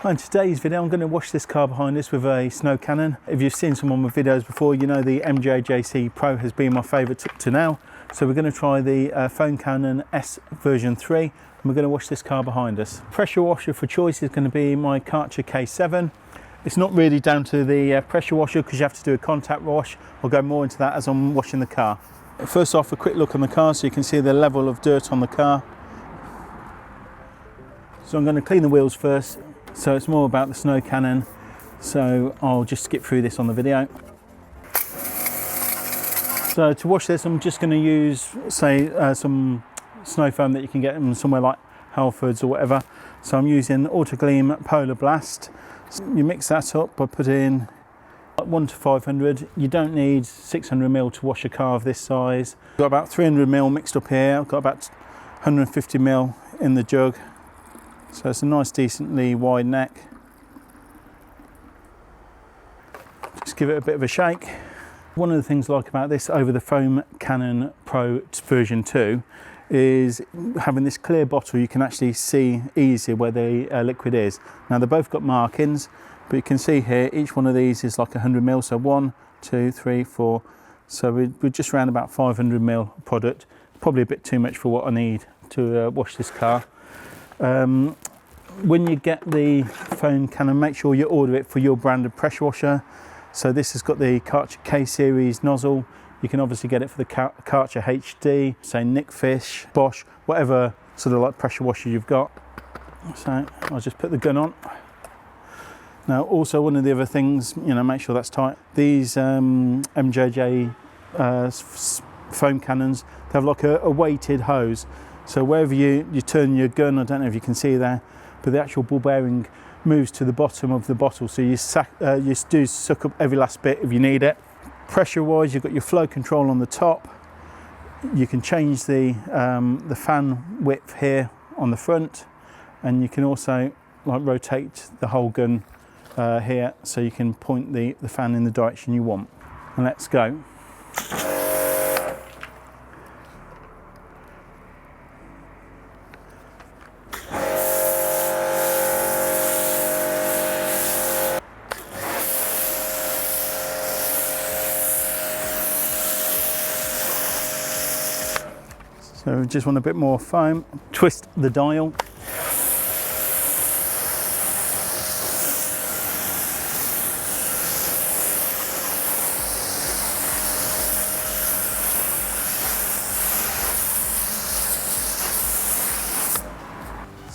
In today's video I'm going to wash this car behind us with a snow cannon. If you've seen some of my videos before, you know the MJJC Pro has been my favourite to now. So we're going to try the foam cannon S version 3 and we're going to wash this car behind us. Pressure washer for choice is going to be my Karcher K7. It's not really down to the pressure washer because you have to do a contact wash. I'll go more into that as I'm washing the car. First off, a quick look on the car so you can see the level of dirt on the car. So I'm going to clean the wheels first. So it's more about the snow cannon, so I'll just skip through this on the video. So to wash this, I'm just going to use, say, some snow foam that you can get in somewhere like Halfords or whatever. So I'm using Auto Gleam Polar Blast. So you mix that up by putting 1 to 500. You don't need 600 ml to wash a car of this size. I've got about 300 ml mixed up here. I've got about 150 ml in the jug. So it's a nice, decently wide neck. Just give it a bit of a shake. One of the things I like about this over the Foam Cannon Pro version 2 is having this clear bottle. You can actually see easily where the liquid is. Now they've both got markings, but you can see here each one of these is like 100 ml. So 1, 2, 3, 4. So we're just around about 500 ml product. Probably a bit too much for what I need to wash this car. When you get the foam cannon, make sure you order it for your brand of pressure washer. So this has got the Karcher K series nozzle. You can obviously get it for the Karcher HD, say Nickfish, Bosch, whatever sort of like pressure washer you've got. So I'll just put the gun on. Now also one of the other things, you know, make sure that's tight. These MJJ foam cannons, they have like a weighted hose. So wherever you turn your gun, I don't know if you can see there, but the actual ball bearing moves to the bottom of the bottle. So you do suck up every last bit if you need it. Pressure wise, you've got your flow control on the top. You can change the fan width here on the front, and you can also like rotate the whole gun here so you can point the fan in the direction you want. And let's go. So we just want a bit more foam. Twist the dial.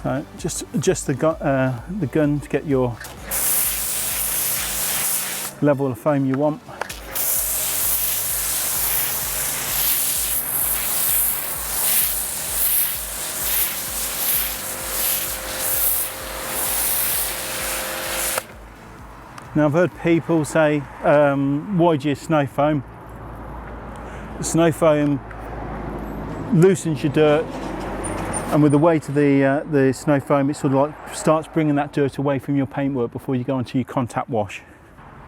So just adjust the gun to get your level of foam you want. Now I've heard people say, why do you snow foam? Snow foam loosens your dirt, and with the weight of the snow foam, it sort of like starts bringing that dirt away from your paintwork before you go into your contact wash.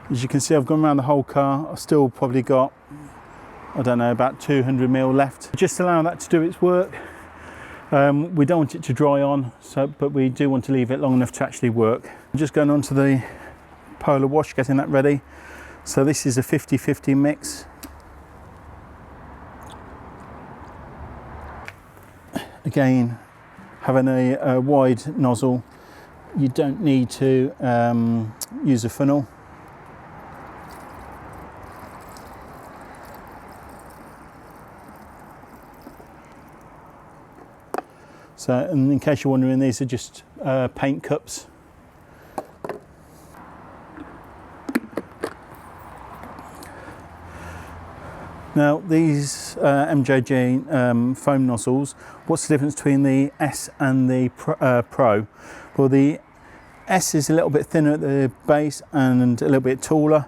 As you can see, I've gone around the whole car. I've still probably got, I don't know, about 200 ml left. Just allow that to do its work. We don't want it to dry on, but we do want to leave it long enough to actually work. I'm just going on to the Polar wash, getting that ready. So this is a 50-50 mix. Again, having a wide nozzle, you don't need to use a funnel. So, and in case you're wondering, these are just paint cups. Now these MJJ foam nozzles, what's the difference between the S and the Pro? Well, the S is a little bit thinner at the base and a little bit taller,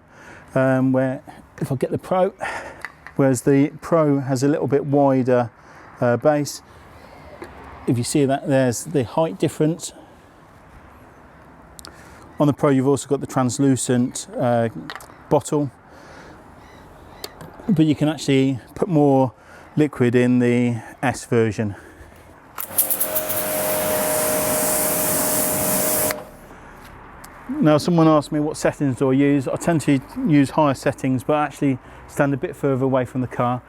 where if I get the Pro, whereas the Pro has a little bit wider base. If you see that, there's the height difference. On the Pro you've also got the translucent bottle, but you can actually put more liquid in the S version. Now someone asked me what settings do I use. I tend to use higher settings, but actually stand a bit further away from the car.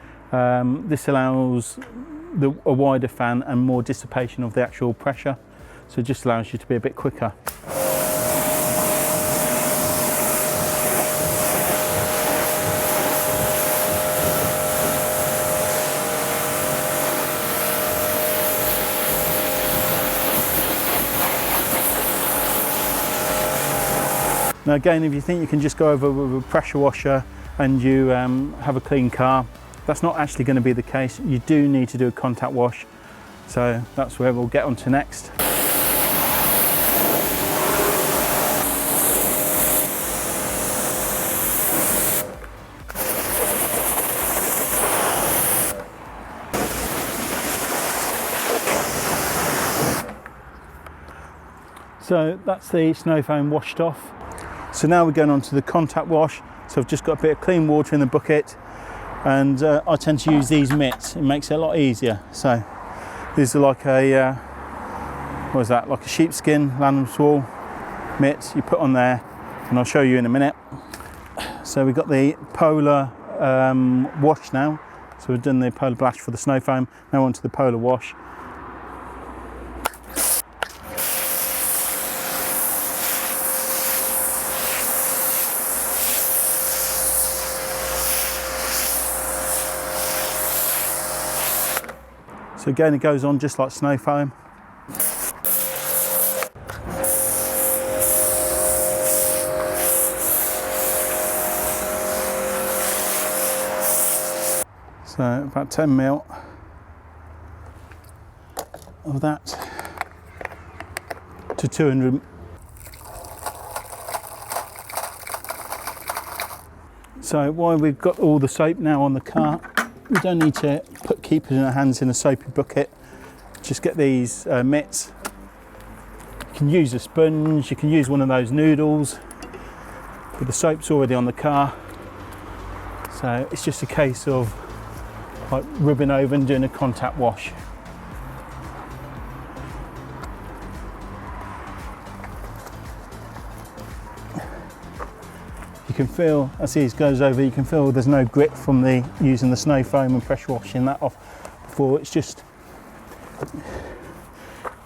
This allows a wider fan and more dissipation of the actual pressure, so it just allows you to be a bit quicker. Now again, if you think you can just go over with a pressure washer and you have a clean car, that's not actually going to be the case. You do need to do a contact wash. So that's where we'll get on to next. So that's the snow foam washed off. So now we're going on to the contact wash. So I've just got a bit of clean water in the bucket, and I tend to use these mitts. It makes it a lot easier. So these are like a, what is that? Like a sheepskin lamb's wool mitt you put on there, and I'll show you in a minute. So we've got the Polar wash now. So we've done the Polar Blast for the snow foam. Now onto the Polar wash. So again, it goes on just like snow foam. So about 10 mil of that to 200. So while we've got all the soap now on the car, we don't need to keep our hands in a soapy bucket. Just get these mitts. You can use a sponge, you can use one of those noodles, but the soap's already on the car. So it's just a case of like rubbing over and doing a contact wash. You can feel, as these goes over, you can feel there's no grit from using the snow foam and pressure washing that off before. It's just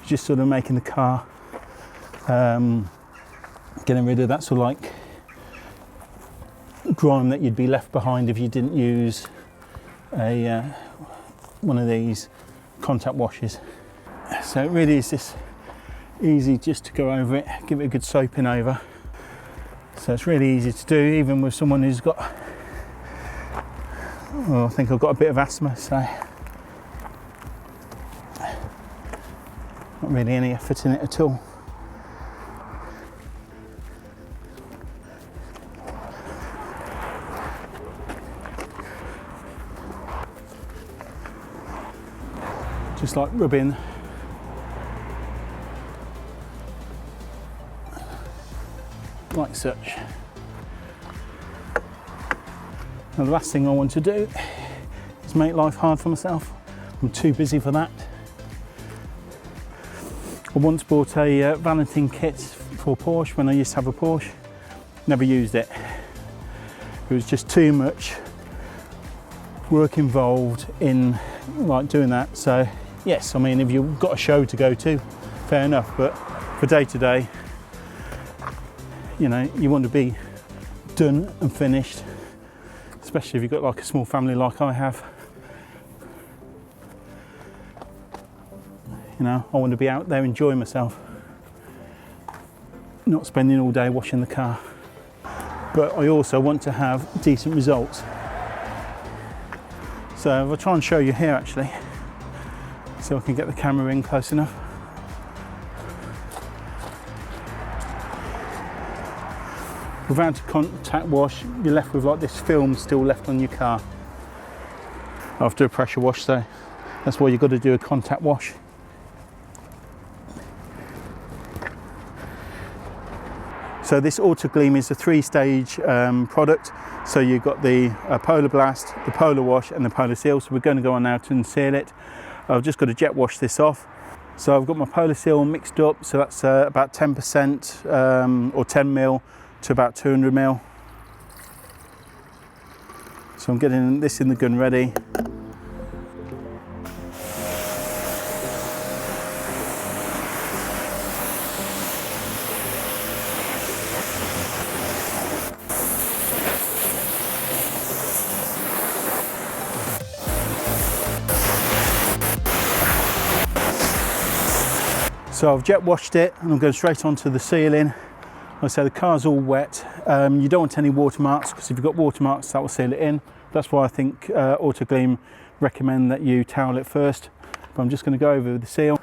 sort of making the car, getting rid of that sort of like grime that you'd be left behind if you didn't use one of these contact washes. So it really is just easy just to go over it, give it a good soaping over. So it's really easy to do, even with someone who's got, well, I think I've got a bit of asthma, so not really any effort in it at all. Just like rubbing like such. Now the last thing I want to do is make life hard for myself. I'm too busy for that. I once bought a valeting kit for Porsche when I used to have a Porsche. Never used it. It was just too much work involved in like doing that. So yes, I mean, if you've got a show to go to, fair enough, but for day to day, you know, you want to be done and finished, especially if you've got like a small family like I have. You know, I want to be out there enjoying myself, not spending all day washing the car. But I also want to have decent results. So I'll try and show you here actually, so I can get the camera in close enough. Without a contact wash, you're left with like this film still left on your car after a pressure wash, so that's why you've got to do a contact wash. So this Auto Gleam is a 3-stage product. So you've got the Polar Blast, the Polar Wash and the Polar Seal. So we're going to go on now to unseal it. I've just got to jet wash this off. So I've got my Polar Seal mixed up, so that's about 10% or 10 mil to about 200 mil. So I'm getting this in the gun ready. So I've jet washed it and I'm going straight onto the sealing. Like I say, the car's all wet. You don't want any watermarks, because if you've got watermarks, that will seal it in. That's why I think Autogleam recommend that you towel it first. But I'm just going to go over with the seal.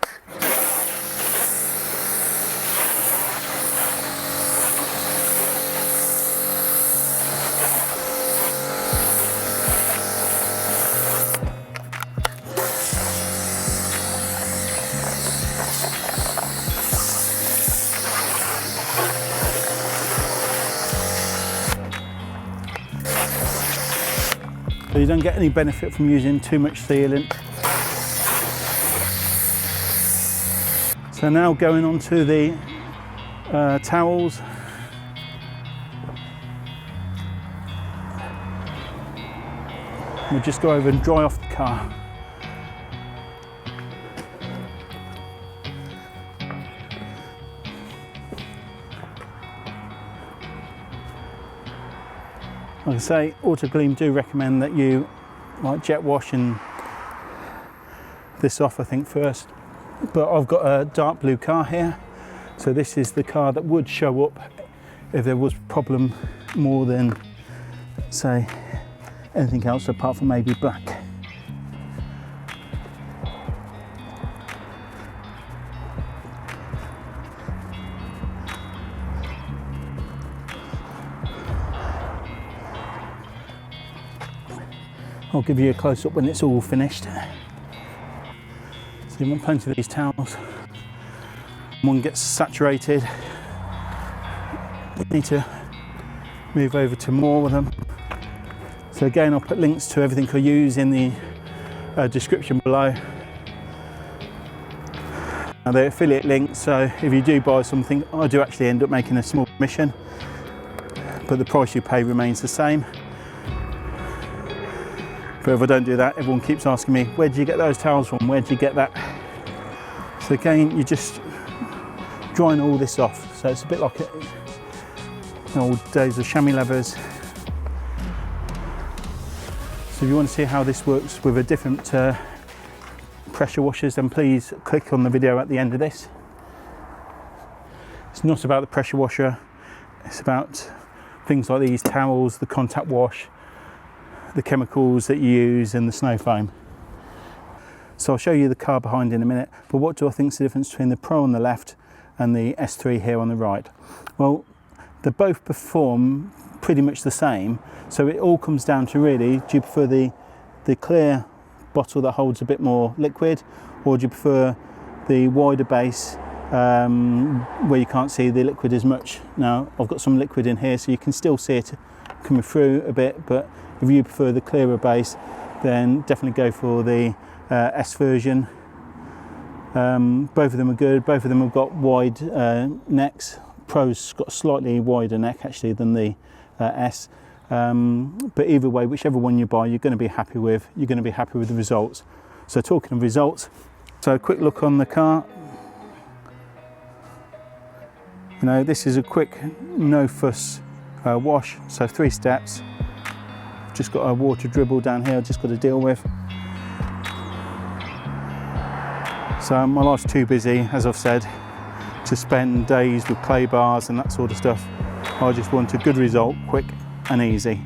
So you don't get any benefit from using too much sealant. So now going on to the towels. We'll just go over and dry off the car. Like I say, Autogleam do recommend that you jet wash and this off, I think, first. But I've got a dark blue car here, so this is the car that would show up if there was a problem more than, say, anything else apart from maybe black. I'll give you a close-up when it's all finished. So you want plenty of these towels. One gets saturated, you need to move over to more of them. So again, I'll put links to everything I use in the description below. Now they're affiliate links, so if you do buy something, I do actually end up making a small commission, but the price you pay remains the same. But if I don't do that, everyone keeps asking me, where did you get those towels from? Where did you get that? So again, you're just drying all this off. So it's a bit like the old days of chamois leathers. So if you want to see how this works with a different pressure washers, then please click on the video at the end of this. It's not about the pressure washer. It's about things like these towels, the contact wash, the chemicals that you use, and the snow foam. So I'll show you the car behind in a minute, but what do I think is the difference between the Pro on the left and the S3 here on the right? Well, they both perform pretty much the same, so it all comes down to really, do you prefer the clear bottle that holds a bit more liquid, or do you prefer the wider base where you can't see the liquid as much? Now I've got some liquid in here so you can still see it coming through a bit, but if you prefer the clearer base, then definitely go for the S version. Both of them are good. Both of them have got wide necks. Pro's got a slightly wider neck actually than the S. But either way, whichever one you buy, you're going to be happy with. You're going to be happy with the results. So talking of results, so a quick look on the car. You know, this is a quick, no fuss wash. So 3 steps. Just got a water dribble down here, I've just got to deal with. So my life's too busy, as I've said, to spend days with clay bars and that sort of stuff. I just want a good result, quick and easy.